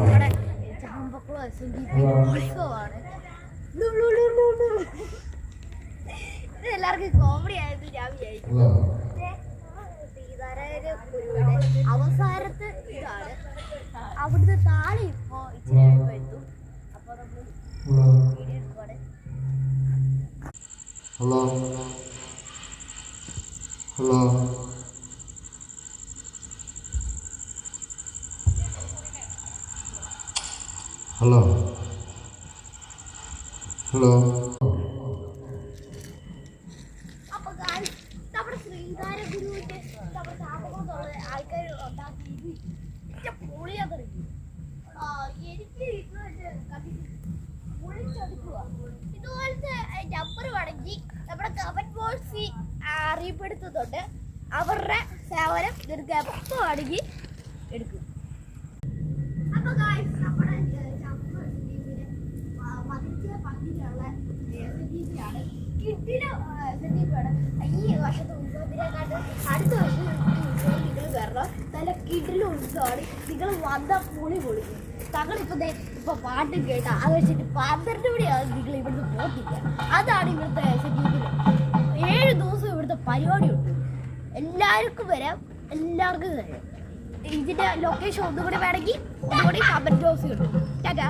നമ്മുടെ എല്ലാവർക്കും കോമഡി ആയത് ഞാൻ വിചാരിക്കും. അവസാനത്തെ ഇതാണ് അവിടുത്തെ താളി ഇപ്പോ ഇച്ചിരി എത്തും. അപ്പൊ നമ്മൾ വീഡിയോ എടുക്കുവാണ്. ഹലോ ഹലോ ഹലോ ഹലോ അപ്പൊ നമ്മുടെ ശ്രീകാര ഗുരുവിന്റെ നമ്മുടെ താപകമുള്ള ആൾക്കാർ ഉണ്ടാക്കി പൊളിയാ തുടങ്ങി. എനിക്ക് പൊളിച്ചെടുക്കുക. ഇതുപോലത്തെ നമ്പർ വേണമെങ്കിൽ നമ്മുടെ കമന്റ് ബോക്സിൽ അറിയപ്പെടുത്തുന്നുണ്ട്. അവരുടെ സേവനം നിനക്ക് എപ്പോ വേണമെങ്കിൽ എടുക്കും. അപ്പൊ നമ്മുടെ ഈ വർഷത്തെ ഉത്സവത്തിനെക്കാട്ട് അടുത്ത വർഷം ഉത്സവം നിങ്ങൾ വരണം. നല്ല കിടിലും ഉത്സവമാണ്. നിങ്ങൾ വന്ന പൊളി പൊളിക്കും. തങ്ങളിപ്പോ പാട്ടും കേട്ടാ അത് വെച്ചിട്ട് 12 മണിയാണ് നിങ്ങൾ ഇവിടുന്ന് പോത്തില്ല. അതാണ് ഇവിടുത്തെ SNDP. 7 ദിവസം ഇവിടുത്തെ പരിപാടിയുണ്ട്. എല്ലാവർക്കും വരാം, എല്ലാവർക്കും തരാം. ഇതിന്റെ ലൊക്കേഷൻ ഒന്നുകൂടി വേണമെങ്കിൽ ഒന്നുകൂടി കമന്റ് ബോക്സിൽ ഇടും. ടാറ്റാ.